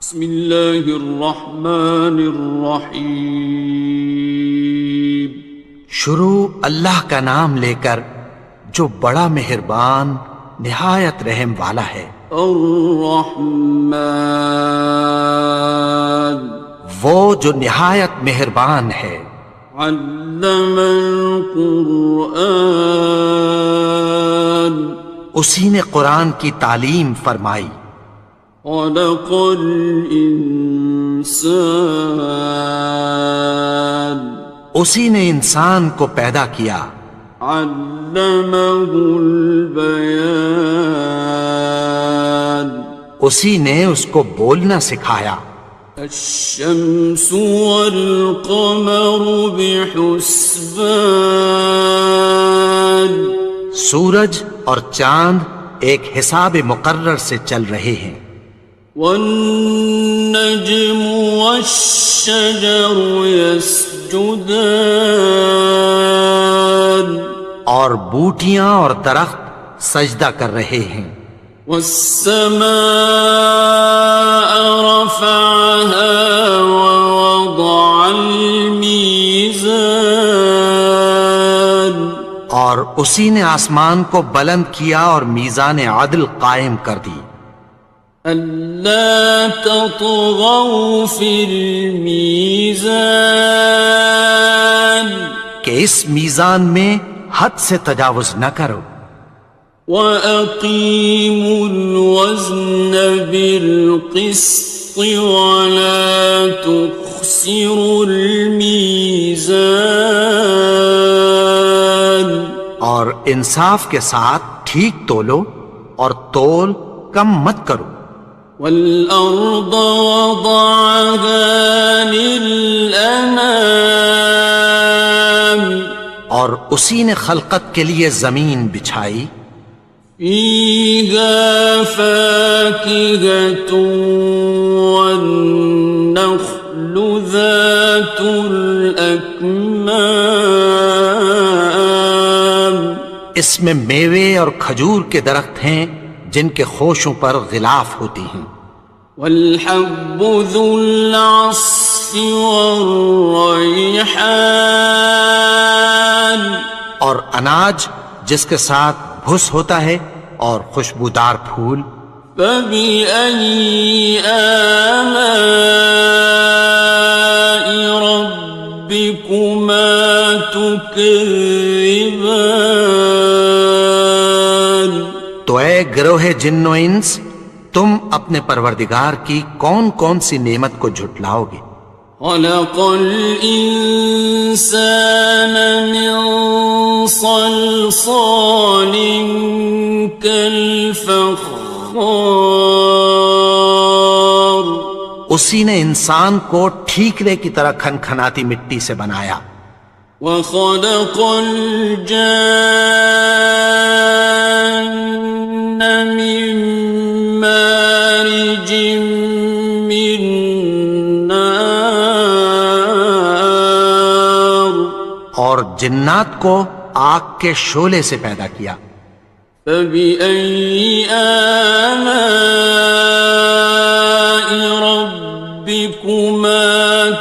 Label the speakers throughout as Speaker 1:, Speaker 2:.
Speaker 1: بسم اللہ الرحمن الرحیم۔
Speaker 2: شروع اللہ کا نام لے کر جو بڑا مہربان نہایت رحم والا ہے۔
Speaker 1: الرحمن،
Speaker 2: وہ جو نہایت مہربان ہے۔
Speaker 1: علم القرآن،
Speaker 2: اسی نے قرآن کی تعلیم فرمائی۔
Speaker 1: خلق الانسان،
Speaker 2: اسی نے انسان کو پیدا کیا۔
Speaker 1: علمہ البیان،
Speaker 2: اسی نے اس کو بولنا سکھایا۔
Speaker 1: الشمس والقمر بحسبان،
Speaker 2: سورج اور چاند ایک حساب مقرر سے چل رہے ہیں۔
Speaker 1: والنجم والشجر يسجدان،
Speaker 2: اور بوٹیاں اور درخت سجدہ کر رہے ہیں۔
Speaker 1: والسماء رفعها ووضع الميزان،
Speaker 2: اور اسی نے آسمان کو بلند کیا اور میزان عدل قائم کر دی۔
Speaker 1: ألا تطغوا في الميزان،
Speaker 2: کہ اس میزان میں حد سے تجاوز نہ کرو۔
Speaker 1: وَأَقِيمُوا الْوَزْنَ بِالْقِسْطِ وَلَا تُخْسِرُوا الْمِيزَانَ،
Speaker 2: اور انصاف کے ساتھ ٹھیک تولو اور تول کم مت کرو۔
Speaker 1: وَالْأَرْضَ وَضَعَهَا لِلْأَنَامِ،
Speaker 2: اور اسی نے خلقت کے لیے زمین بچھائی۔
Speaker 1: فِيهَا فَاكِهَةٌ وَالنَّخْلُ ذَاتُ الْأَكْمَامِ،
Speaker 2: اس میں میوے اور کھجور کے درخت ہیں جن کے خوشوں پر غلاف ہوتی ہیں۔
Speaker 1: وَالْحَبُّ ذُو الْعَصْفِ وَالرَّيْحَانِ،
Speaker 2: اور اناج جس کے ساتھ بھس ہوتا ہے اور خوشبودار پھول۔
Speaker 1: فَبِأَيِّ آلَاءِ رَبِّكُمَا تُكَذِّبَانِ،
Speaker 2: تو اے گروہ جن و انس، تم اپنے پروردگار کی کون کون سی نعمت کو جھٹلاؤ گے؟
Speaker 1: خَلَقَ الْإِنسَانَ مِنْ صَلْصَالٍ كَالْفَخَّارِ،
Speaker 2: اسی نے انسان کو ٹھیکرے کی طرح کھنکھناتی مٹی سے بنایا۔
Speaker 1: وَخَلَقَ الْجَانَّ مِن مَّارِجٍ مِّن نَّارٍ،
Speaker 2: اور جنات کو آگ کے شعلے سے پیدا کیا۔
Speaker 1: فَبِأَيِّ آلَاءِ رَبِّكُمَا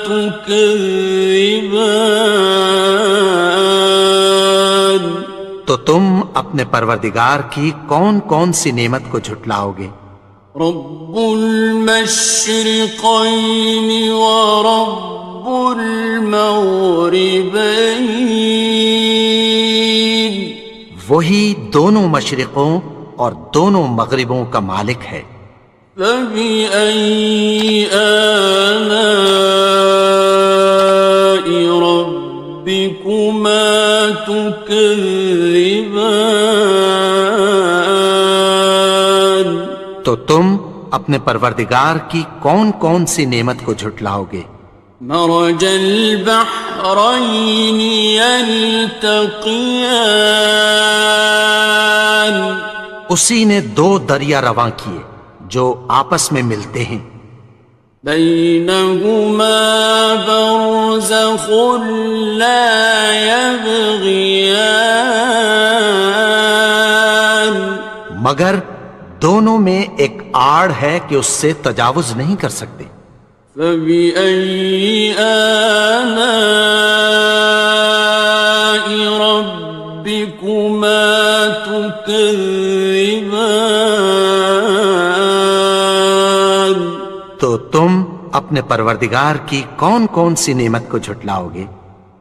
Speaker 1: تُكَذِّبَانِ،
Speaker 2: تو تم اپنے پروردگار کی کون کون سی نعمت کو جھٹلاؤ گے؟
Speaker 1: رب المشرقین ورب المغربین،
Speaker 2: وہی دونوں مشرقوں اور دونوں مغربوں کا مالک ہے۔
Speaker 1: فَبِأَيِّ آلَاءِ رَبِّكُمَا تُكَذِّبَانِ،
Speaker 2: تو تم اپنے پروردگار کی کون کون سی نعمت کو جھٹلاؤ گے؟
Speaker 1: مرج البحرین یلتقیان،
Speaker 2: اسی نے دو دریا رواں کیے جو آپس میں ملتے ہیں۔
Speaker 1: بینہما برزخ لا یبغیان،
Speaker 2: مگر دونوں میں ایک آڑ ہے کہ اس سے تجاوز نہیں کر سکتے۔
Speaker 1: فبأي آلاء ربكما تكذبان؟
Speaker 2: تو تم اپنے پروردگار کی کون کون سی نعمت کو جھٹلاؤ گے؟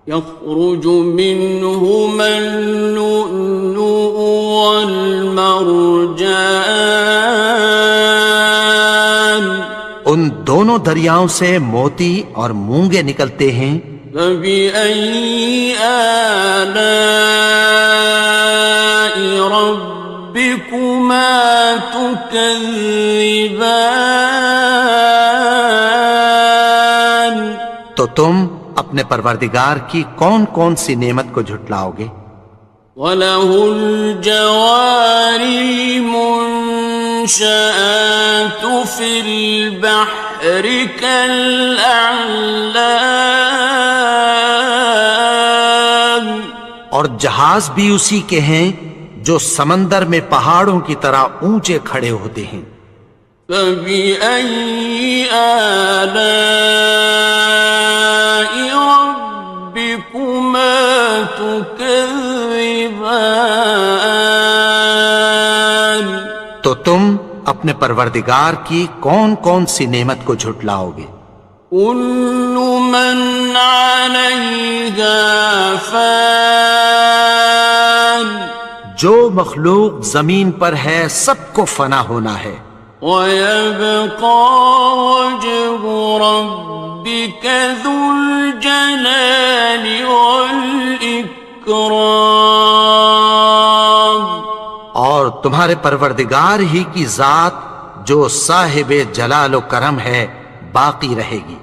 Speaker 1: يخرج منهما اللؤلؤ والمرجان،
Speaker 2: ان دونوں دریاؤں سے موتی اور مونگے نکلتے ہیں۔
Speaker 1: فبأي آلاء ربكما تكذبان؟
Speaker 2: تو تم اپنے پروردگار کی کون کون سی نعمت کو جھٹلاؤ گے؟
Speaker 1: وَلَهُ الْجَوَارِ الْمُنشَآتُ فِي الْبَحْرِ كَالْأَعْلَامِ،
Speaker 2: اور جہاز بھی اسی کے ہیں جو سمندر میں پہاڑوں کی طرح اونچے کھڑے ہوتے ہیں۔
Speaker 1: فَبِأَيِّ آلَاءِ رَبِّكُمَا تُكَذِّبَانِ؟
Speaker 2: تو تم اپنے پروردگار کی کون کون سی نعمت کو جھٹلاؤ گے؟
Speaker 1: كُلُّ مَنْ عَلَيْهَا فَانٍ،
Speaker 2: جو مخلوق زمین پر ہے سب کو فنا ہونا ہے۔
Speaker 1: وَيَبْقَى وَجْهُ رَبِّكَ ذُو الْجَلَالِ وَالْإِكْرَامِ،
Speaker 2: اور تمہارے پروردگار ہی کی ذات جو صاحب جلال و کرم ہے باقی رہے گی۔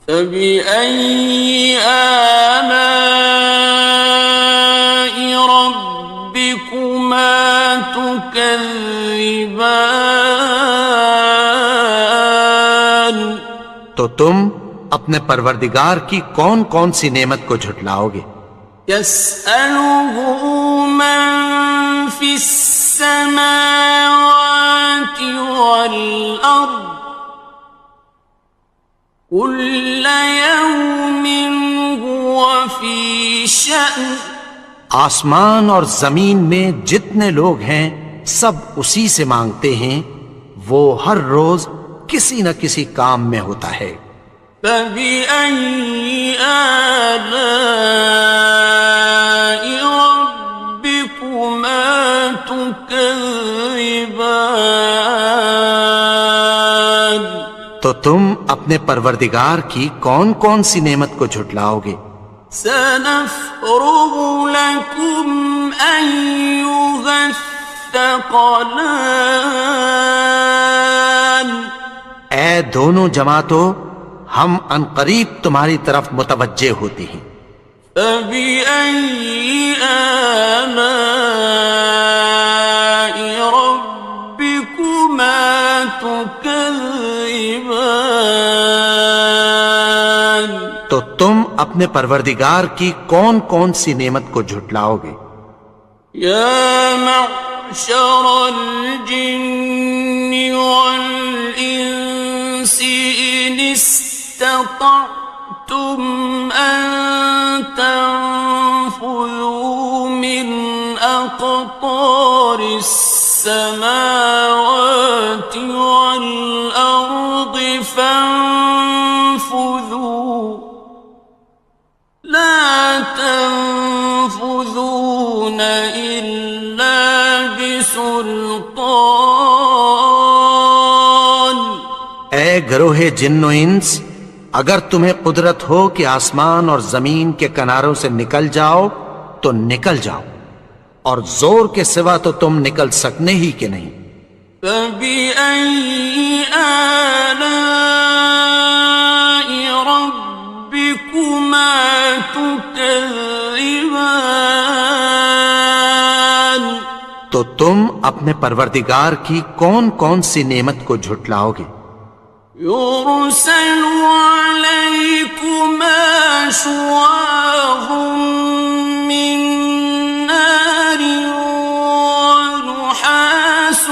Speaker 1: فَبِأَيِّ آلَاءِ رَبِّكُمَا تُكَذِّبَانِ؟
Speaker 2: تو تم اپنے پروردگار کی کون کون سی نعمت کو جھٹلاؤ گے؟
Speaker 1: يَسْأَلُهُ مَن فِي السَّمَاوَاتِ وَالْأَرْضِ كُلَّ يَوْمٍ هُوَ فِي شَأْنٍ،
Speaker 2: آسمان اور زمین میں جتنے لوگ ہیں سب اسی سے مانگتے ہیں، وہ ہر روز کسی نہ کسی کام میں ہوتا ہے۔
Speaker 1: فَبِأَيِّ آلَاءِ رَبِّكُمَا تُكَذِّبَانِ؟
Speaker 2: تو تم اپنے پروردگار کی کون کون سی نعمت کو جھٹلاؤ گے؟
Speaker 1: سَنَفْرُغُ لَكُمْ أَيُّهَ الثَّقَلَانِ،
Speaker 2: اے دونوں جماعتوں، ہم عنقریب تمہاری طرف متوجہ ہوتے ہیں۔
Speaker 1: فَبِأَيِّ آلَاءِ رَبِّكُمَا تُكَذِّبَانِ؟
Speaker 2: تو تم اپنے پروردگار کی کون کون سی نعمت کو جھٹلاؤ گے؟
Speaker 1: يَا مَعْشَرَ الْجِنِّ وَالْإِنسِ إِنِ اسْتَطَعْتُمْ أَن تَنفُذُوا مِنْ أَقْطَارِ السَّمَاوَاتِ وَالْأَرْضِ فَانفُذُوا، لَا تَنفُذُونَ إِلَّا بِسُلْطَانٍ۔
Speaker 2: اے گروہ جن و انس، اگر تمہیں قدرت ہو کہ آسمان اور زمین کے کناروں سے نکل جاؤ تو نکل جاؤ، اور زور کے سوا تو تم نکل سکنے ہی کہ نہیں۔
Speaker 1: فَبِأَيِّ آلَاءِ رَبِّكُمَا تُكَذِّبَانِ؟
Speaker 2: تو تم اپنے پروردگار کی کون کون سی نعمت کو جھٹلاؤ گے؟
Speaker 1: يُرْسَلُ عَلَيْكُمَا شُوَاظٌ مِّن نَّارٍ وَنُحَاسٌ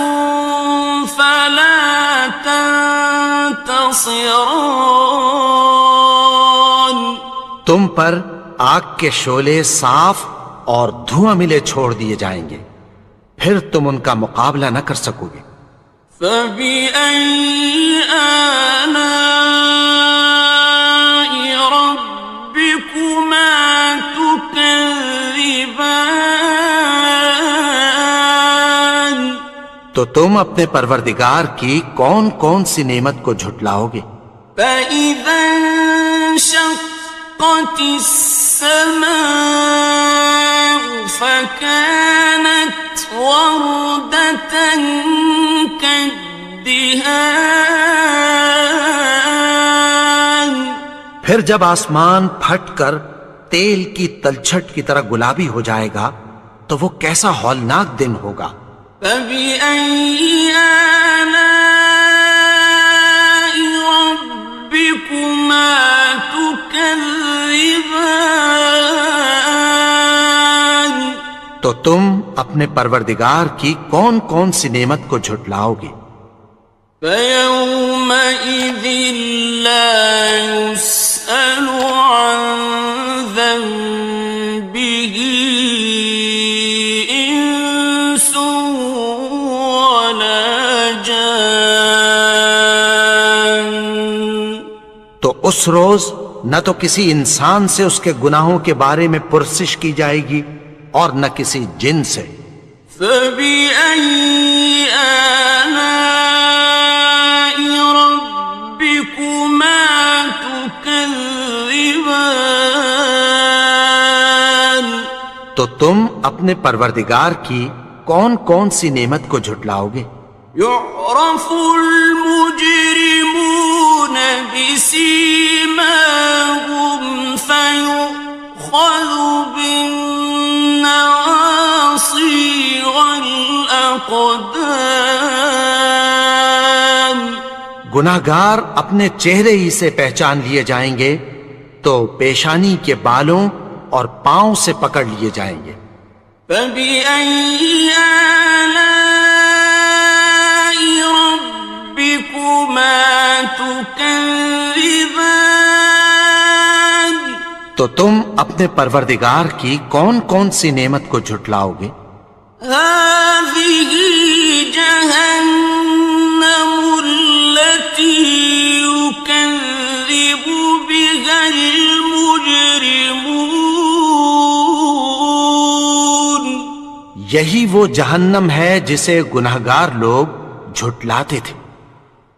Speaker 1: خصران.
Speaker 2: تم پر آگ کے شعلے صاف اور دھواں ملے چھوڑ دیے جائیں گے، پھر تم ان کا مقابلہ نہ کر سکو گے۔
Speaker 1: فبأي آلاء ربكما تكذبان.
Speaker 2: تو تم اپنے پروردگار کی کون کون سی نعمت کو جھٹلاؤ گے؟
Speaker 1: فإذا انشقت السماء فكانت وردة كالدهان.
Speaker 2: پھر جب آسمان پھٹ کر تیل کی تلچھٹ کی طرح گلابی ہو جائے گا تو وہ کیسا ہولناک دن ہوگا۔
Speaker 1: فبأي آلاء ربكما تكذبان.
Speaker 2: تو تم اپنے پروردگار کی کون کون سی نعمت کو جھٹلاؤ گے؟
Speaker 1: فيومئذ لا يسأل عن ذنبه إنس ولا جان.
Speaker 2: تو اس روز نہ تو کسی انسان سے اس کے گناہوں کے بارے میں پرسش کی جائے گی اور نہ کسی جن سے۔
Speaker 1: فبأي آلاء ربكما تكذبان.
Speaker 2: تو تم اپنے پروردگار کی کون کون سی نعمت کو جھٹلاؤ گے؟
Speaker 1: يعرف المجرمون بسيماهم فيؤخذ بالنواصي والأقدام.
Speaker 2: گناہگار اپنے چہرے ہی سے پہچان لیے جائیں گے تو پیشانی کے بالوں اور پاؤں سے پکڑ لیے جائیں گے۔
Speaker 1: فبأي آلاء ربكما تكذبان.
Speaker 2: تو تم اپنے پروردگار کی کون کون سی نعمت کو جھٹلاؤ گے؟
Speaker 1: هذه جهنم التي يكذب بها المجرمون.
Speaker 2: یہی وہ جہنم ہے جسے گناہگار لوگ جھٹلاتے تھے۔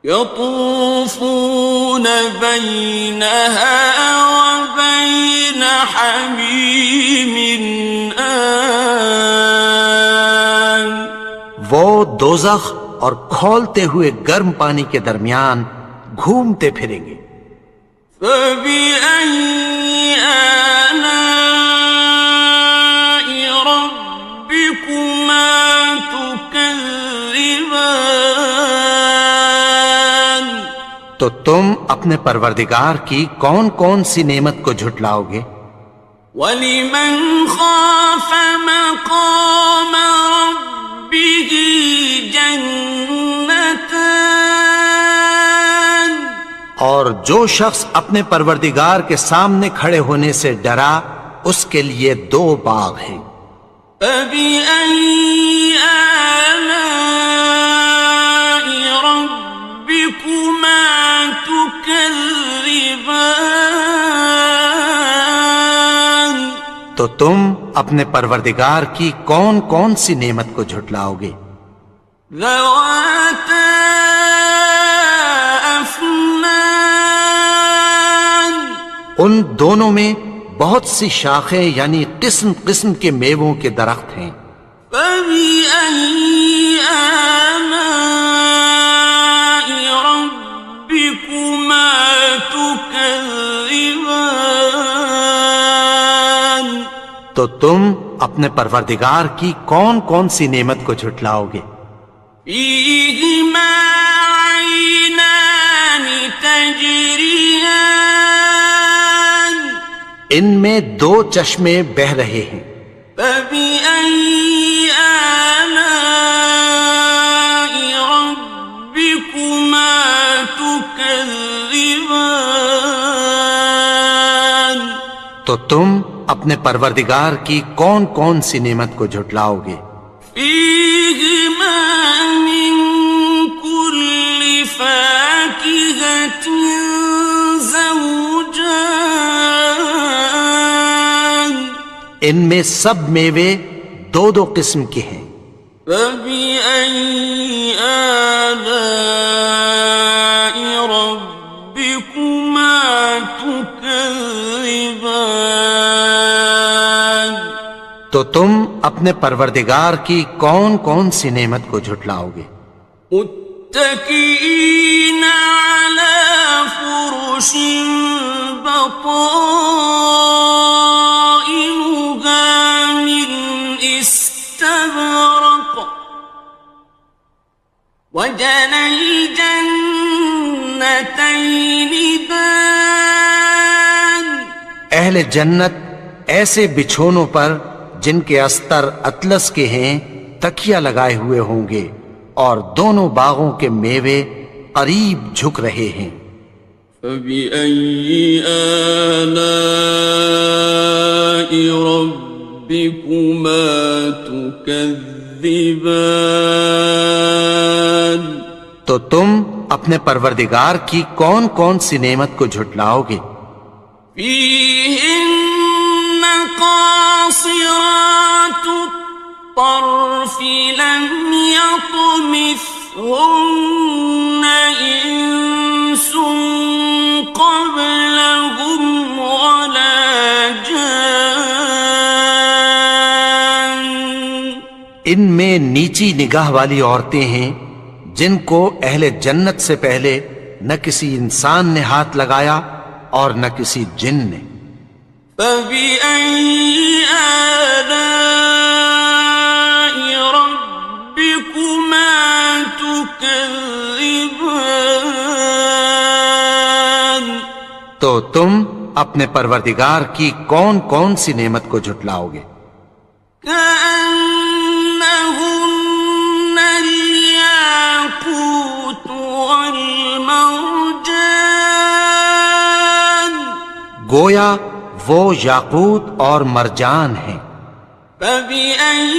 Speaker 1: يطوفون بينها وبين حميم آن.
Speaker 2: وہ دوزخ اور کھولتے ہوئے گرم پانی کے درمیان گھومتے پھریں گے۔
Speaker 1: فبأي آلاء ربكما تكذبان.
Speaker 2: تو تم اپنے پروردگار کی کون کون سی نعمت کو جھٹلاؤ گے؟
Speaker 1: وَلِمَنْ خَافَ مَقَامَ رَبِّهِ جَنَّتَانِ.
Speaker 2: اور جو شخص اپنے پروردگار کے سامنے کھڑے ہونے سے ڈرا اس کے لیے دو باغ ہیں۔
Speaker 1: فَبِأَيِّ آلَاءِ رَبِّكُمَا تُكَذِّبَانِ.
Speaker 2: تو تم اپنے پروردگار کی کون کون سی نعمت کو جھٹلاؤ گے؟
Speaker 1: ذَوَاتَا أَفْنَانٍ.
Speaker 2: ان دونوں میں بہت سی شاخیں یعنی قسم قسم کے میووں کے درخت ہیں۔
Speaker 1: فَبِأَيِّ آلَاءِ رَبِّكُمَا تُكَذِّبَانِ.
Speaker 2: تو تم اپنے پروردگار کی کون کون سی نعمت کو جھٹلاؤ گے؟
Speaker 1: فِيهِمَا عَيْنَانِ تَجْرِيَانِ.
Speaker 2: ان میں دو چشمے بہہ رہے ہیں۔
Speaker 1: فَبِأَيِّ آلَاءِ رَبِّكُمَا تُكَذِّبَانِ. تكذبان
Speaker 2: تو تم اپنے پروردگار کی کون کون سی نعمت کو جھٹلاؤ گے؟
Speaker 1: فيهما من كل فاكهة زوجان
Speaker 2: ان میں سب میوے دو دو قسم کے ہیں۔
Speaker 1: فبأي آلاء ربكما تكذبان
Speaker 2: تو تم اپنے پروردگار کی کون کون سی نعمت کو جھٹلاؤ گے؟
Speaker 1: متكئين على فرش بطائنها من استبرق وجنى الجنتين دان
Speaker 2: اہل جنت ایسے بچھونوں پر جن کے استر اطلس کے ہیں تکیہ لگائے ہوئے ہوں گے، اور دونوں باغوں کے میوے قریب جھک رہے ہیں۔
Speaker 1: فبأي آلاء ربكما تكذبان
Speaker 2: تو تم اپنے پروردگار کی کون کون سی نعمت کو جھٹلاؤ گے؟
Speaker 1: فيهن قاصرات الطرف لم يطمثهن إنس قبلهم ولا جان
Speaker 2: ان میں نیچی نگاہ والی عورتیں ہیں جن کو اہل جنت سے پہلے نہ کسی انسان نے ہاتھ لگایا اور نہ کسی جن نے۔
Speaker 1: فبأي آلاء ربكما تكذبان
Speaker 2: تو تم اپنے پروردگار کی کون کون سی نعمت کو جھٹلاؤ گے؟
Speaker 1: كأنهن الياقوت والمرجان
Speaker 2: گویا وہ یاقوت اور مرجان ہیں۔
Speaker 1: فبأي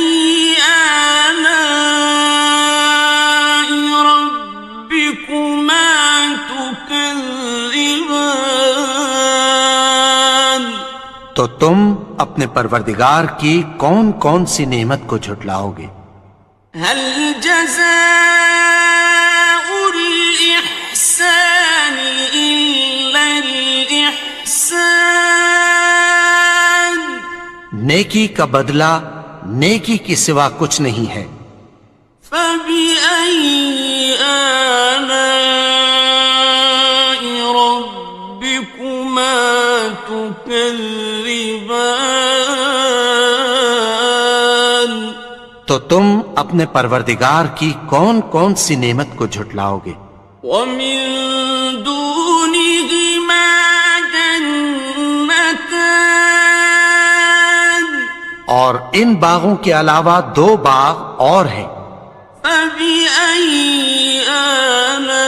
Speaker 1: آلاء ربكما تكذبان
Speaker 2: تو تم اپنے پروردگار کی کون کون سی نعمت کو جھٹلاؤ گے؟
Speaker 1: هل جزاء الإحسان إلا الإحسان
Speaker 2: نیکی کا بدلہ نیکی کی سوا کچھ نہیں ہے۔
Speaker 1: فبأي آلاء ربكما تكذبان
Speaker 2: تو تم اپنے پروردگار کی کون کون سی نعمت کو جھٹلاؤ گے؟
Speaker 1: ومن دونهما جنتان
Speaker 2: اور ان باغوں کے علاوہ دو باغ اور ہیں۔
Speaker 1: فبأي آلاء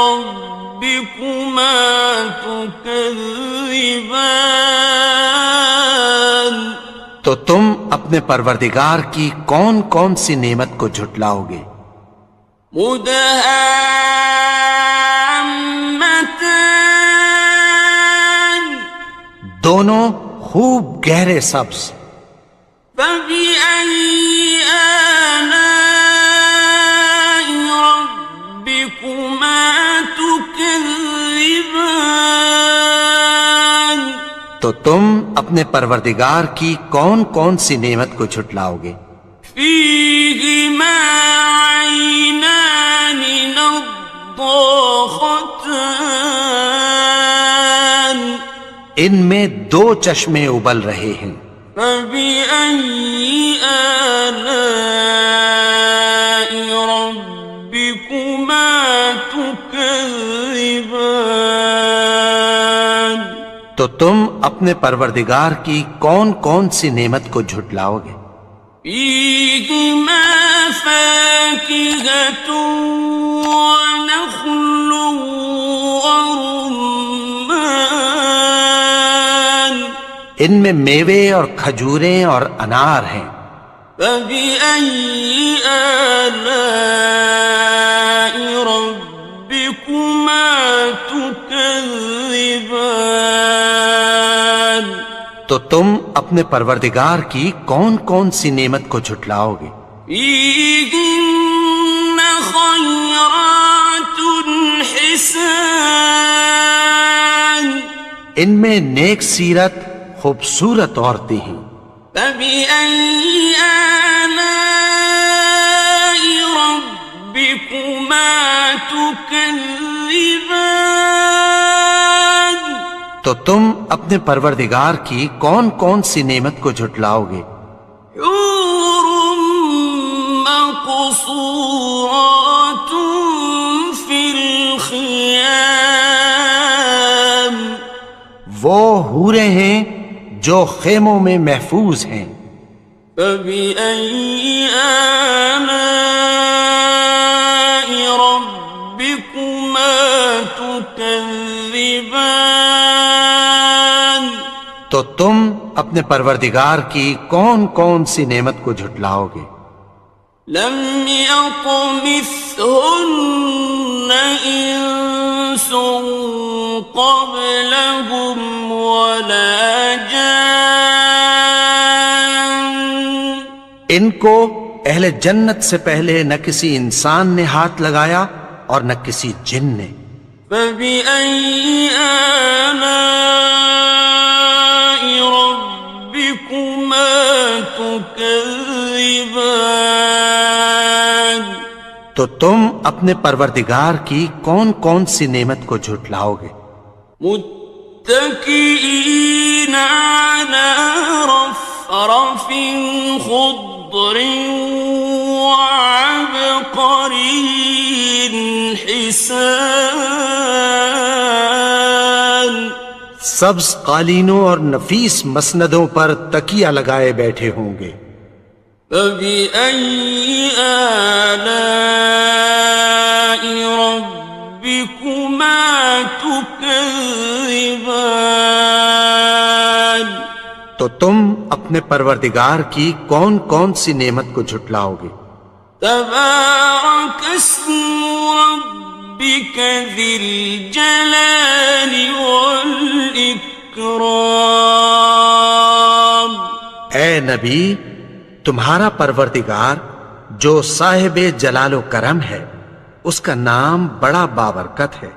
Speaker 1: ربكما تكذبان
Speaker 2: تو تم اپنے پروردگار کی کون کون سی نعمت کو جھٹلاؤ گے؟
Speaker 1: مدهامتان
Speaker 2: دونوں خوب گہرے سبز۔
Speaker 1: فبأي آلاء ربكما تكذبان
Speaker 2: تو تم اپنے پروردگار کی کون کون سی نعمت کو جھٹلاؤ گے؟
Speaker 1: فيهما عينان نضاختان
Speaker 2: ان میں دو چشمے ابل رہے ہیں۔
Speaker 1: فبأي آلاء ربكما تكذبان
Speaker 2: تو تم اپنے پروردگار کی کون کون سی نعمت کو جھٹلاؤ گے؟
Speaker 1: فيهما فاكهة ونخل ورمان
Speaker 2: ان میں میوے اور کھجوریں اور انار ہیں.
Speaker 1: فبأي آلاء ربكما تكذبان
Speaker 2: تو تم اپنے پروردگار کی کون کون سی نعمت کو جھٹلاؤ گے؟
Speaker 1: فيهن خيرات حسان
Speaker 2: ان میں نیک سیرت خوبصورت عورتیں ہیں.
Speaker 1: فبأي آلاء ربكما تكذبان
Speaker 2: تو تم اپنے پروردگار کی کون کون سی نعمت کو جھٹلاؤ گے؟
Speaker 1: حور مقصورات في الخيام
Speaker 2: وہ حوریں ہیں جو خیموں میں محفوظ ہیں.
Speaker 1: فبأي آلاء ربكما تكذبان
Speaker 2: تو تم اپنے پروردگار کی کون کون سی نعمت کو جھٹلاؤ گے؟
Speaker 1: لم يطمثهن إنس قبلهم ولا جان
Speaker 2: ان کو اہل جنت سے پہلے نہ کسی انسان نے ہاتھ لگایا اور نہ کسی جن نے.
Speaker 1: فبأي آلاء ربكما تكذبان
Speaker 2: تو تم اپنے پروردگار کی کون کون سی نعمت کو جھٹلاؤ گے؟
Speaker 1: متكئين على رفرف خضر وعبقري حسان
Speaker 2: سبز قالینوں اور نفیس مسندوں پر تکیہ لگائے بیٹھے ہوں گے.
Speaker 1: فبأي آلاء ربكما تكذبان
Speaker 2: تو تم اپنے پروردگار کی کون کون سی نعمت کو جھٹلاؤ گے؟
Speaker 1: تبارك اسم ربك ذي الجلال والإكرام
Speaker 2: اے نبی، تمہارا پروردگار جو صاحب جلال و کرم ہے، اس کا نام بڑا بابرکت ہے.